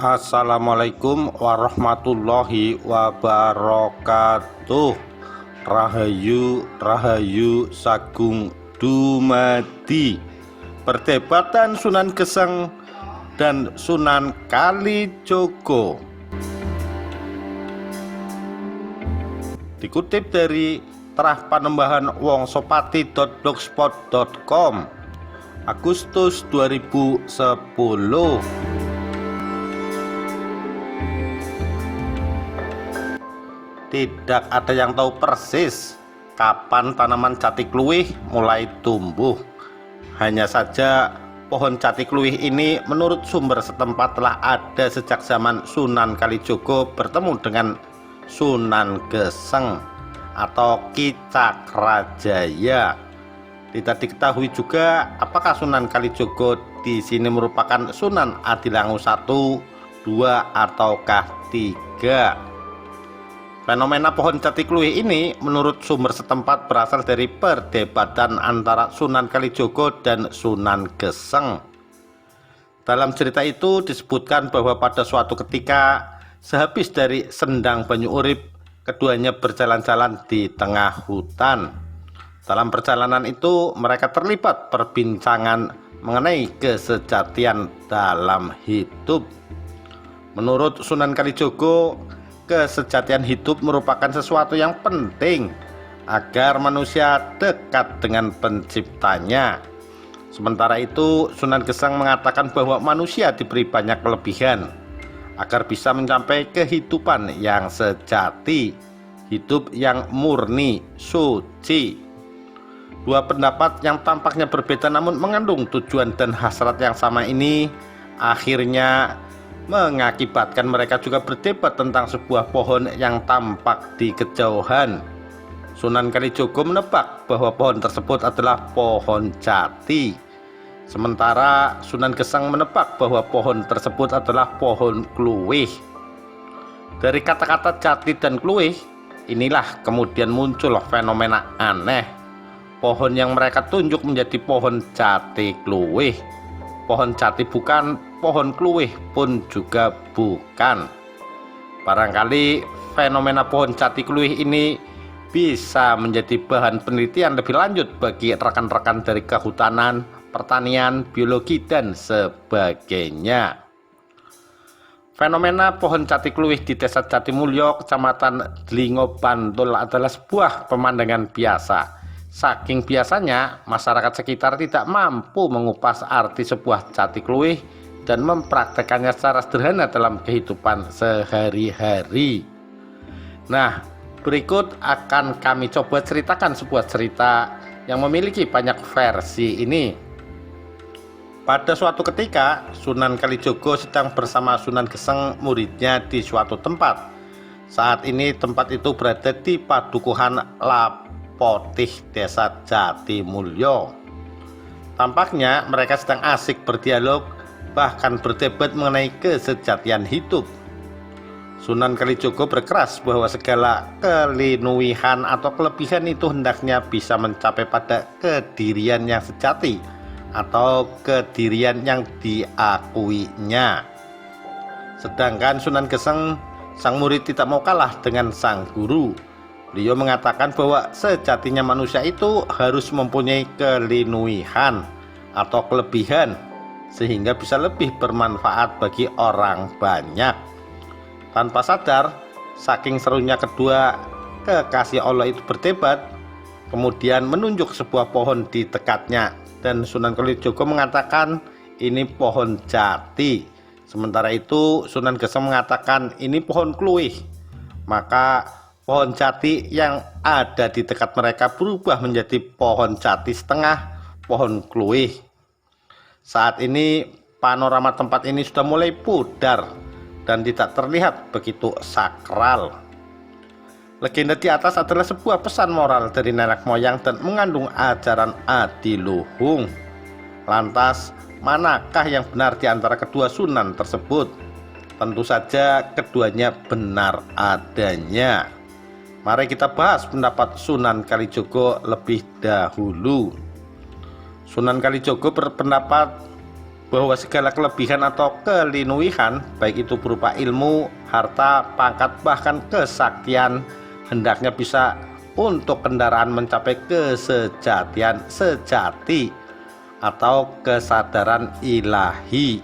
Assalamualaikum warahmatullahi wabarakatuh. Rahayu Rahayu Sagung Dumadi. Perdebatan Sunan Geseng dan Sunan Kalijogo. Dikutip dari Terah Panembahan Wongsopati.blogspot.com Agustus 2010. Tidak ada yang tahu persis kapan tanaman jati kluwih mulai tumbuh. Hanya saja pohon jati kluwih ini menurut sumber setempat telah ada sejak zaman Sunan Kalijogo bertemu dengan Sunan Geseng atau Ki Cakrajaya. Tidak diketahui juga apakah Sunan Kalijogo di sini merupakan Sunan Adilangu 1, 2 ataukah 3. Fenomena pohon jati kluwih ini menurut sumber setempat berasal dari perdebatan antara Sunan Kalijogo dan Sunan Geseng. Dalam cerita itu disebutkan bahwa pada suatu ketika sehabis dari sendang banyu urip, keduanya berjalan-jalan di tengah hutan. Dalam perjalanan itu mereka terlibat perbincangan mengenai kesejatian dalam hidup. Menurut Sunan Kalijogo, kesejatian hidup merupakan sesuatu yang penting agar manusia dekat dengan penciptanya. Sementara itu Sunan Geseng mengatakan bahwa manusia diberi banyak kelebihan agar bisa mencapai kehidupan yang sejati, hidup yang murni, suci. Dua pendapat yang tampaknya berbeda namun mengandung tujuan dan hasrat yang sama ini akhirnya mengakibatkan mereka juga berdebat tentang sebuah pohon yang tampak di kejauhan. Sunan Kalijogo menebak bahwa pohon tersebut adalah pohon jati, sementara Sunan Geseng menebak bahwa pohon tersebut adalah pohon kluwih. Dari kata-kata jati dan kluwih inilah kemudian muncul fenomena aneh. Pohon yang mereka tunjuk menjadi pohon jati kluwih. Pohon jati bukan, pohon kluwih pun juga bukan. Barangkali fenomena pohon jati kluwih ini bisa menjadi bahan penelitian lebih lanjut bagi rekan-rekan dari kehutanan, pertanian, biologi, dan sebagainya. Fenomena pohon jati kluwih di Desa Jatimulyo, Kecamatan Dlingo, Bantul adalah sebuah pemandangan biasa. Saking biasanya, masyarakat sekitar tidak mampu mengupas arti sebuah jati kluwih dan mempraktekannya secara sederhana dalam kehidupan sehari-hari. Nah, berikut akan kami coba ceritakan sebuah cerita yang memiliki banyak versi ini. Pada suatu ketika, Sunan Kalijogo sedang bersama Sunan Geseng muridnya di suatu tempat. Saat ini tempat itu berada di Padukuhan Potih, Desa Jatimulyo. Tampaknya mereka sedang asik berdialog, bahkan berdebat mengenai kesejatian hidup. Sunan Kalijogo berkeras bahwa segala kelinuihan atau kelebihan itu hendaknya bisa mencapai pada kedirian yang sejati atau kedirian yang diakuinya. Sedangkan Sunan Geseng, sang murid, tidak mau kalah dengan sang guru. Beliau mengatakan bahwa sejatinya manusia itu harus mempunyai kelinuihan atau kelebihan sehingga bisa lebih bermanfaat bagi orang banyak. Tanpa sadar, saking serunya kedua kekasih Allah itu berdebat, kemudian menunjuk sebuah pohon di dekatnya dan Sunan Kalijogo mengatakan ini pohon jati. Sementara itu Sunan Geseng mengatakan ini pohon kluwih. Maka pohon jati yang ada di dekat mereka berubah menjadi pohon jati setengah pohon kluwih. Saat ini panorama tempat ini sudah mulai pudar dan tidak terlihat begitu sakral. Legenda di atas adalah sebuah pesan moral dari nenek moyang dan mengandung ajaran adiluhung. Lantas, manakah yang benar di antara kedua sunan tersebut? Tentu saja keduanya benar adanya. Mari kita bahas pendapat Sunan Kalijogo lebih dahulu. Sunan Kalijogo berpendapat bahwa segala kelebihan atau kelinuihan, baik itu berupa ilmu, harta, pangkat, bahkan kesaktian, hendaknya bisa untuk kendaraan mencapai kesejatian sejati atau kesadaran ilahi.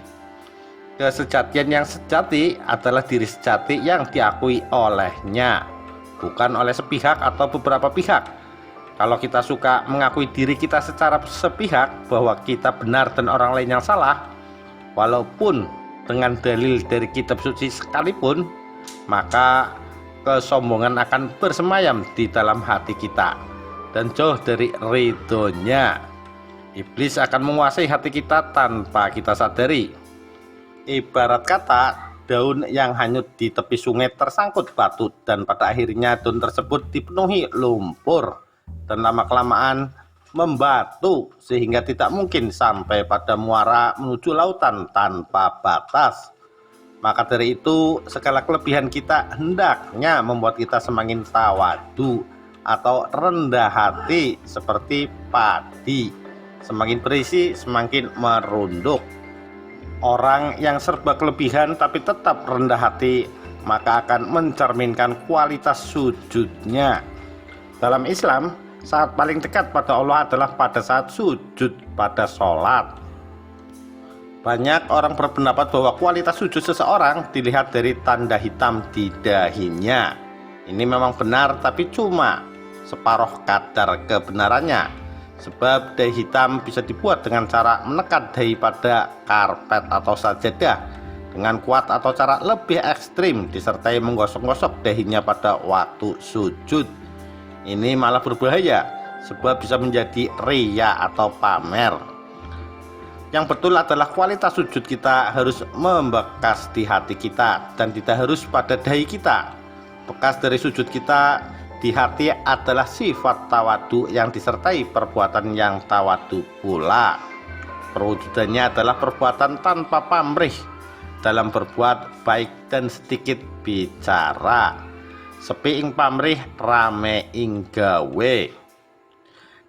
Kesejatian yang sejati adalah diri sejati yang diakui olehnya, bukan oleh sepihak atau beberapa pihak. Kalau kita suka mengakui diri kita secara sepihak bahwa kita benar dan orang lain yang salah, walaupun dengan dalil dari kitab suci sekalipun, maka kesombongan akan bersemayam di dalam hati kita dan jauh dari ridhonya. Iblis akan menguasai hati kita tanpa kita sadari. Ibarat kata, daun yang hanyut di tepi sungai tersangkut batu dan pada akhirnya daun tersebut dipenuhi lumpur dan lama-kelamaan membatu sehingga tidak mungkin sampai pada muara menuju lautan tanpa batas. Maka dari itu segala kelebihan kita hendaknya membuat kita semakin tawadu atau rendah hati seperti padi. Semakin berisi semakin merunduk. Orang yang serba kelebihan tapi tetap rendah hati maka akan mencerminkan kualitas sujudnya. Dalam Islam, saat paling dekat pada Allah adalah pada saat sujud pada sholat. Banyak orang berpendapat bahwa kualitas sujud seseorang dilihat dari tanda hitam di dahinya. Ini memang benar, tapi cuma separuh kadar kebenarannya. Sebab dahi hitam bisa dibuat dengan cara menekan dahi pada karpet atau sajadah dengan kuat atau cara lebih ekstrim disertai menggosok-gosok dahinya pada waktu sujud. Ini malah berbahaya sebab bisa menjadi riya atau pamer. Yang betul adalah kualitas sujud kita harus membekas di hati kita dan tidak harus pada dahi kita. Bekas dari sujud kita di hati adalah sifat tawadu yang disertai perbuatan yang tawadu pula. Perwujudannya adalah perbuatan tanpa pamrih dalam berbuat baik dan sedikit bicara. Sepi ing pamrih, rame ing gawe.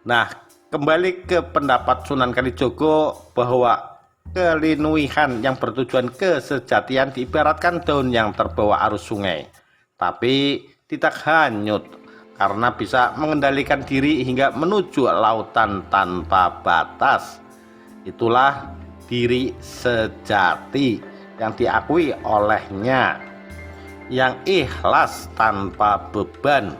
Nah, kembali ke pendapat Sunan Kalijogo bahwa kelinuihan yang bertujuan kesejatian diibaratkan daun yang terbawa arus sungai, tapi tidak hanyut karena bisa mengendalikan diri hingga menuju lautan tanpa batas. Itulah diri sejati yang diakui olehnya, yang ikhlas tanpa beban.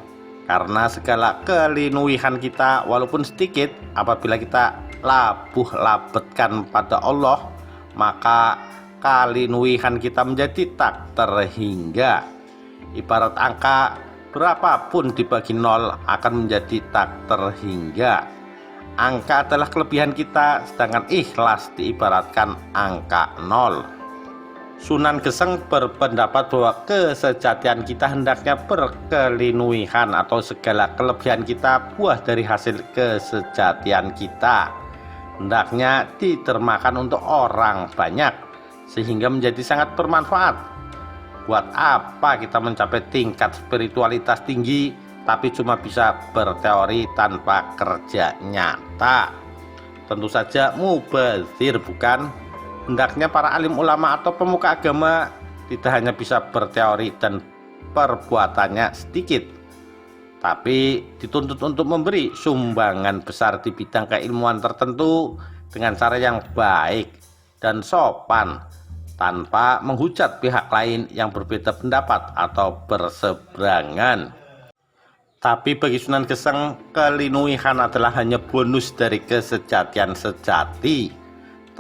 Karena segala kelinuihan kita walaupun sedikit, apabila kita labuh labetkan pada Allah, maka kelinuihan kita menjadi tak terhingga. Ibarat angka, berapapun dibagi 0 akan menjadi tak terhingga. Angka adalah kelebihan kita, sedangkan ikhlas diibaratkan angka 0. Sunan Geseng berpendapat bahwa kesejatian kita hendaknya berkelinuihan atau segala kelebihan kita buah dari hasil kesejatian kita. Hendaknya ditermakan untuk orang banyak sehingga menjadi sangat bermanfaat. Buat apa kita mencapai tingkat spiritualitas tinggi tapi cuma bisa berteori tanpa kerja nyata? Tentu saja mubazir, bukan? Hendaknya para alim ulama atau pemuka agama tidak hanya bisa berteori dan perbuatannya sedikit, tapi dituntut untuk memberi sumbangan besar di bidang keilmuan tertentu dengan cara yang baik dan sopan, tanpa menghujat pihak lain yang berbeda pendapat atau berseberangan. Tapi bagi Sunan Geseng, kelinuihan adalah hanya bonus dari kesejatian sejati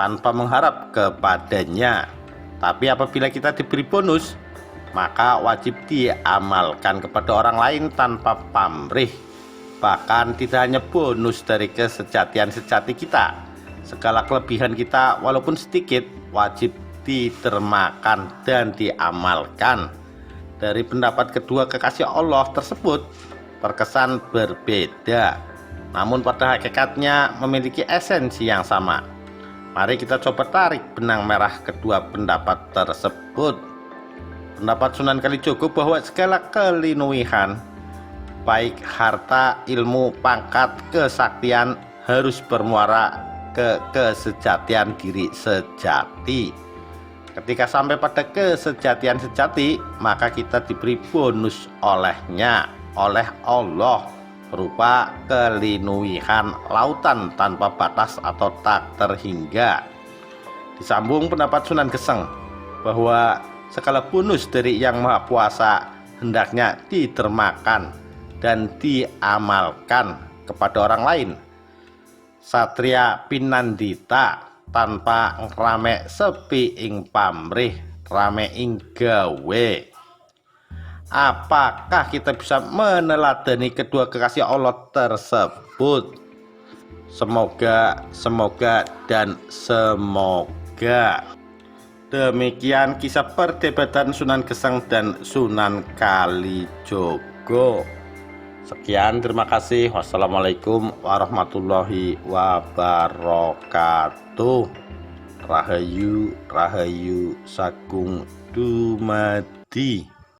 tanpa mengharap kepadanya. Tapi apabila kita diberi bonus, maka wajib diamalkan kepada orang lain tanpa pamrih. Bahkan tidak hanya bonus dari kesejatian sejati kita, segala kelebihan kita walaupun sedikit wajib ditermakan dan diamalkan. Dari pendapat kedua kekasih Allah tersebut terkesan berbeda, namun pada hakikatnya memiliki esensi yang sama. Mari kita coba tarik benang merah kedua pendapat tersebut. Pendapat Sunan Kalijogo bahwa segala kelinuihan, baik harta, ilmu, pangkat, kesaktian, harus bermuara ke kesejatian diri sejati. Ketika sampai pada kesejatian sejati, maka kita diberi bonus olehnya, oleh Allah, berupa kelinuihan lautan tanpa batas atau tak terhingga. Disambung pendapat Sunan Geseng bahwa segala bonus dari Yang Maha Kuasa hendaknya ditermakan dan diamalkan kepada orang lain. Satria pinandita tanpa rame sepi ing pamrih, rame ing gawe. Apakah kita bisa meneladani kedua kekasih Allah tersebut? Semoga dan semoga. Demikian kisah perdebatan Sunan Geseng dan Sunan Kalijogo. Sekian, terima kasih. Wassalamualaikum warahmatullahi wabarakatuh. Rahayu, Rahayu Sagung Dumadi.